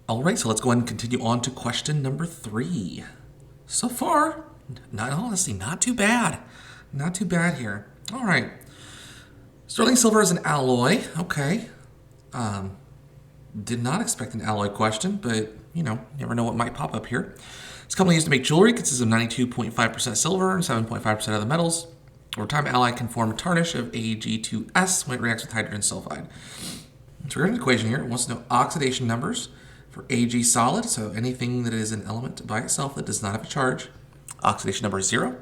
All right, so let's go ahead and continue on to question number 3. So far, honestly, not too bad. Not too bad here. All right. Sterling silver is an alloy. Okay. Did not expect an alloy question, but, you never know what might pop up here. It's commonly used to make jewelry. It consists of 92.5% silver and 7.5% other metals. Over time, alloy can form a tarnish of Ag2S when it reacts with hydrogen sulfide. So we're in an equation here. It wants to know oxidation numbers for Ag solid, so anything that is an element by itself that does not have a charge. Oxidation number is 0.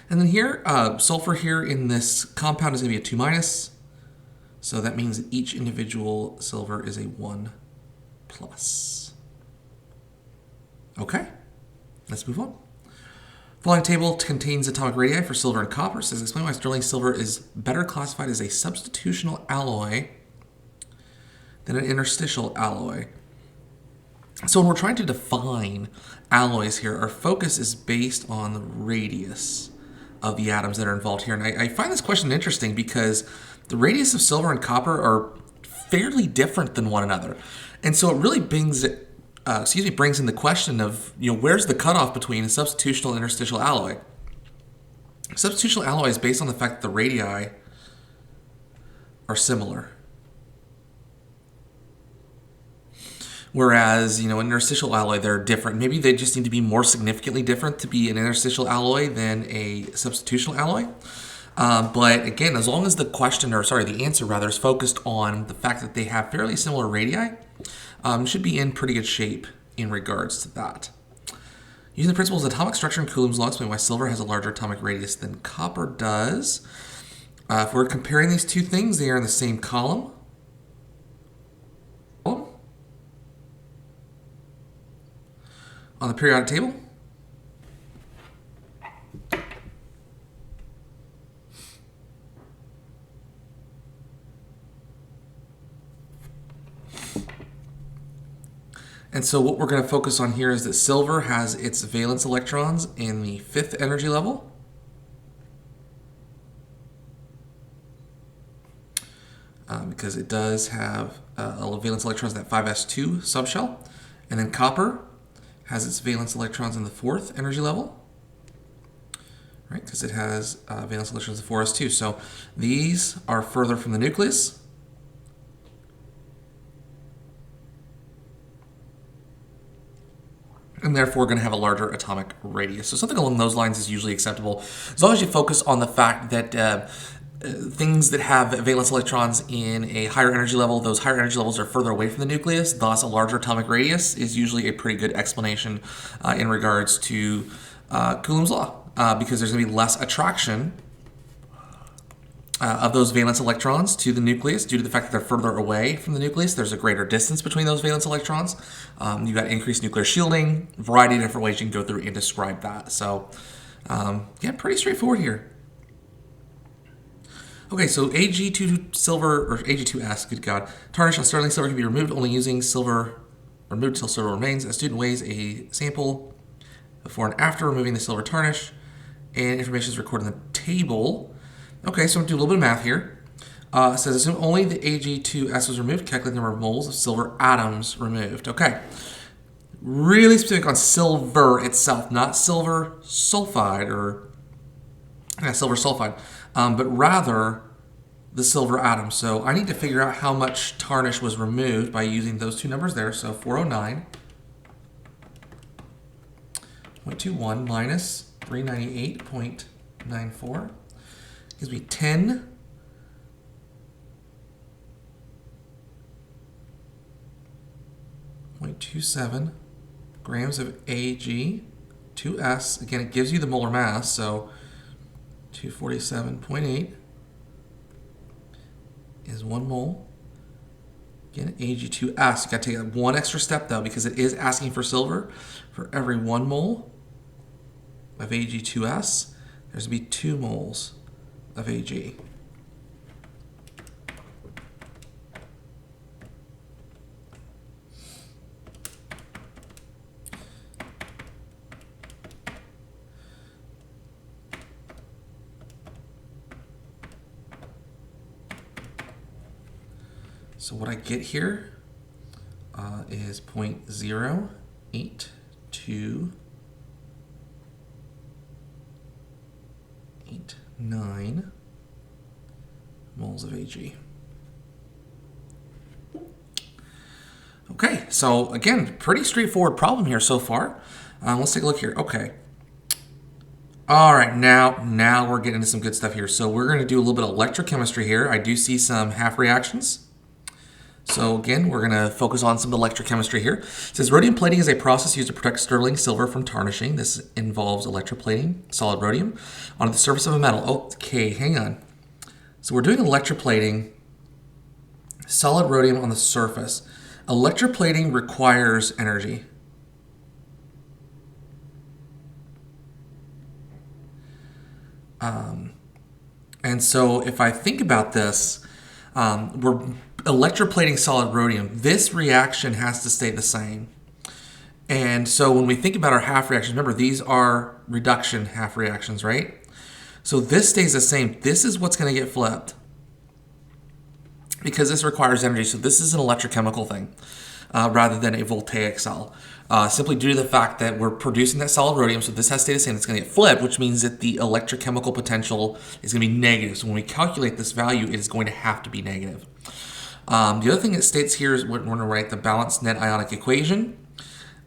And then here, sulfur here in this compound is going to be a 2 minus. So that means that each individual silver is a 1 plus. Okay, let's move on. Following table contains atomic radii for silver and copper. It says, explain why sterling silver is better classified as a substitutional alloy than an interstitial alloy. So when we're trying to define alloys here, our focus is based on the radius of the atoms that are involved here. And I find this question interesting because the radius of silver and copper are fairly different than one another. And so it really brings in the question of, where's the cutoff between a substitutional and interstitial alloy? A substitutional alloy is based on the fact that the radii are similar. Whereas, an interstitial alloy, they're different. Maybe they just need to be more significantly different to be an interstitial alloy than a substitutional alloy. But again, as long as the answer is focused on the fact that they have fairly similar radii, should be in pretty good shape in regards to that. Using the principles of atomic structure and Coulomb's law, explain why silver has a larger atomic radius than copper does. If we're comparing these two things, they are in the same column. On the periodic table. And so what we're going to focus on here is that silver has its valence electrons in the 5th energy level. Because it does have valence electrons in that 5s2 subshell. And then copper has its valence electrons in the 4th energy level. Right, because it has valence electrons in 4s2. So these are further from the nucleus. And therefore going to have a larger atomic radius. So something along those lines is usually acceptable, as long as you focus on the fact that things that have valence electrons in a higher energy level, those higher energy levels are further away from the nucleus, thus a larger atomic radius is usually a pretty good explanation in regards to Coulomb's law, because there's going to be less attraction of those valence electrons to the nucleus due to the fact that they're further away from the nucleus. There's a greater distance between those valence electrons. You've got increased nuclear shielding, a variety of different ways you can go through and describe that. So, pretty straightforward here. Okay, so Ag2 silver, or Ag2S, good God, tarnish on sterling silver can be removed only using silver, removed until silver remains. A student weighs a sample before and after removing the silver tarnish, and information is recorded in the table. Okay, so I'm going to do a little bit of math here. It says, assume only the Ag2S was removed, calculate the number of moles of silver atoms removed. Okay, really specific on silver itself, not silver sulfide silver sulfide, but rather the silver atom. So I need to figure out how much tarnish was removed by using those two numbers there. So 409.21 minus 398.94 gives me 10.27 grams of Ag2S. Again, it gives you the molar mass, so 247.8 is 1 mole. Again, Ag2S. You got to take one extra step though, because it is asking for silver. For every 1 mole of Ag2S, there's going to be 2 moles of Ag. So what I get here is 0.08289 moles of Ag. Okay, so again, pretty straightforward problem here so far. Let's take a look here. Okay. All right, now we're getting into some good stuff here. So we're going to do a little bit of electrochemistry here. I do see some half reactions. So again, we're going to focus on some electrochemistry here. It says rhodium plating is a process used to protect sterling silver from tarnishing. This involves electroplating solid rhodium onto the surface of a metal. Okay, hang on. So we're doing electroplating solid rhodium on the surface. Electroplating requires energy. And so if I think about this, we're electroplating solid rhodium. This reaction has to stay the same. And so when we think about our half reactions, remember these are reduction half reactions, right? So this stays the same. This is what's going to get flipped because this requires energy. So this is an electrochemical thing rather than a voltaic cell. Simply due to the fact that we're producing that solid rhodium, so this has to stay the same, it's going to get flipped, which means that the electrochemical potential is going to be negative. So when we calculate this value, it is going to have to be negative. The other thing it states here is we're going to write the balanced net ionic equation.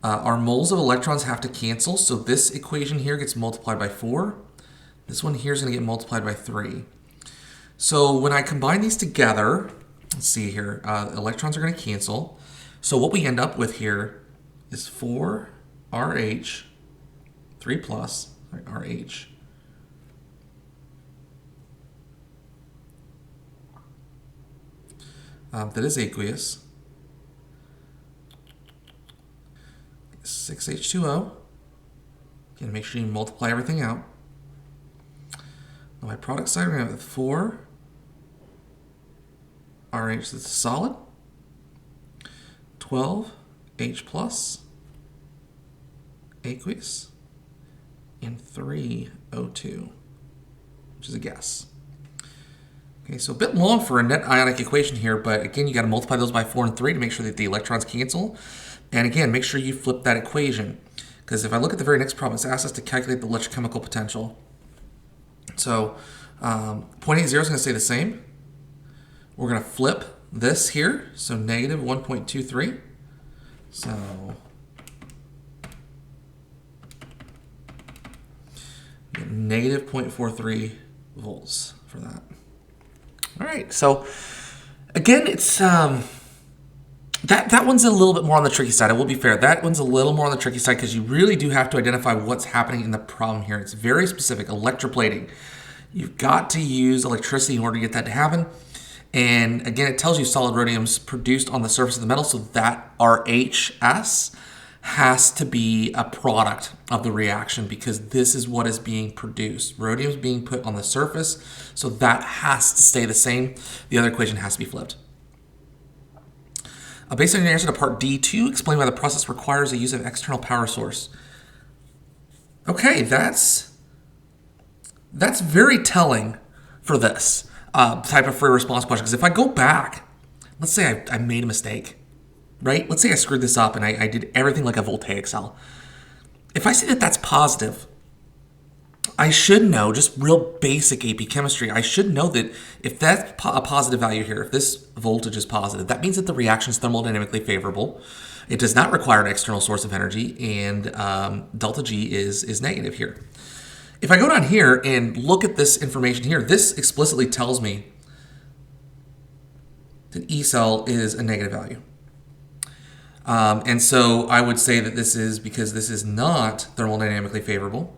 Our moles of electrons have to cancel, so this equation here gets multiplied by 4. This one here is going to get multiplied by 3. So when I combine these together, let's see here, electrons are going to cancel. So what we end up with here is 4RH, 3 plus, RH, that is aqueous, 6H2O. Again, make sure you multiply everything out. On my product side, we're going to have 4 RH, that's a solid, 12 H plus, aqueous, and 3 O2, which is a gas. Okay, so a bit long for a net ionic equation here, but again, you got to multiply those by 4 and 3 to make sure that the electrons cancel. And again, make sure you flip that equation, because if I look at the very next problem, it's asked us to calculate the electrochemical potential. So 0.80 is going to stay the same. We're going to flip this here, so negative 1.23. So negative 0.43 volts for that. All right, so again, it's that one's a little bit more on the tricky side. I will be fair. That one's a little more on the tricky side because you really do have to identify what's happening in the problem here. It's very specific, electroplating. You've got to use electricity in order to get that to happen. And again, it tells you solid rhodium's produced on the surface of the metal, so that RHS has to be a product of the reaction because this is what is being produced. Rhodium is being put on the surface, so that has to stay the same. The other equation has to be flipped. Based on your answer to part D2, explain why the process requires the use of external power source. Okay, that's very telling for this type of free response question. Because if I go back, let's say I made a mistake, right? Let's say I screwed this up and I did everything like a voltaic cell. If I say that that's positive, I should know, just real basic AP chemistry, I should know that if that's a positive value here, if this voltage is positive, that means that the reaction is thermodynamically favorable. It does not require an external source of energy, and delta G is negative here. If I go down here and look at this information here, this explicitly tells me that E cell is a negative value. And so I would say that this is because this is not thermodynamically favorable.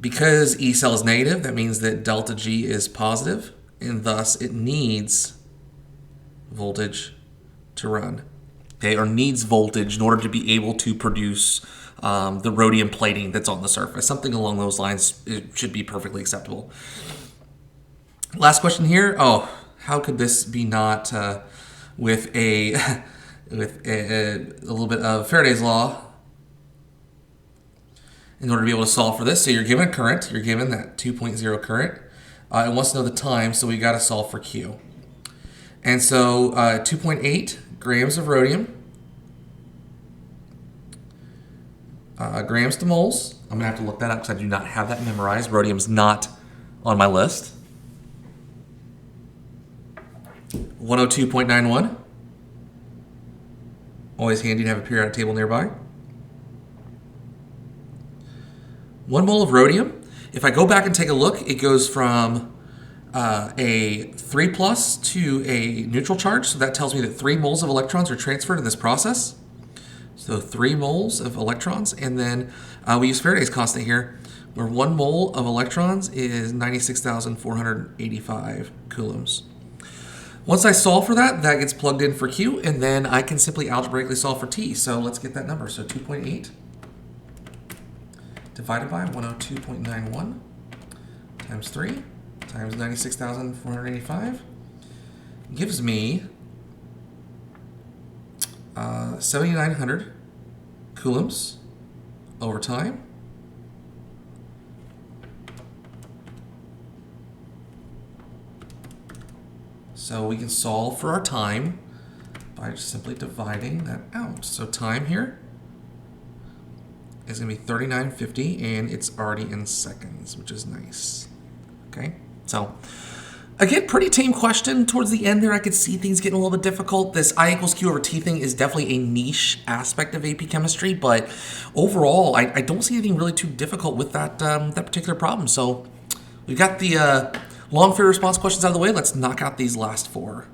Because E cell is negative, that means that delta G is positive, and thus it needs voltage to run. Okay, or needs voltage in order to be able to produce the rhodium plating that's on the surface. Something along those lines, it should be perfectly acceptable. Last question here. Oh, how could this be not with a little bit of Faraday's law in order to be able to solve for this? So you're given a current, you're given that 2.0 current. It wants to know the time, so we got to solve for Q. And so 2.8 grams of rhodium, grams to moles. I'm going to have to look that up because I do not have that memorized. Rhodium's not on my list. 102.91. Always handy to have a periodic table nearby. 1 mole of rhodium. If I go back and take a look, it goes from a 3 plus to a neutral charge. So that tells me that 3 moles of electrons are transferred in this process. So 3 moles of electrons. And then we use Faraday's constant here, where 1 mole of electrons is 96,485 coulombs. Once I solve for that, that gets plugged in for Q, and then I can simply algebraically solve for T. So let's get that number. So 2.8 divided by 102.91 times 3 times 96,485 gives me 7,900 coulombs over time. So we can solve for our time by just simply dividing that out. So time here is going to be 3950, and it's already in seconds, which is nice. Okay, so again, pretty tame question. Towards the end there, I could see things getting a little bit difficult. This I equals Q over T thing is definitely a niche aspect of AP Chemistry, but overall, I don't see anything really too difficult with that, that particular problem. So we've got the long fair response questions out of the way. Let's knock out these last 4.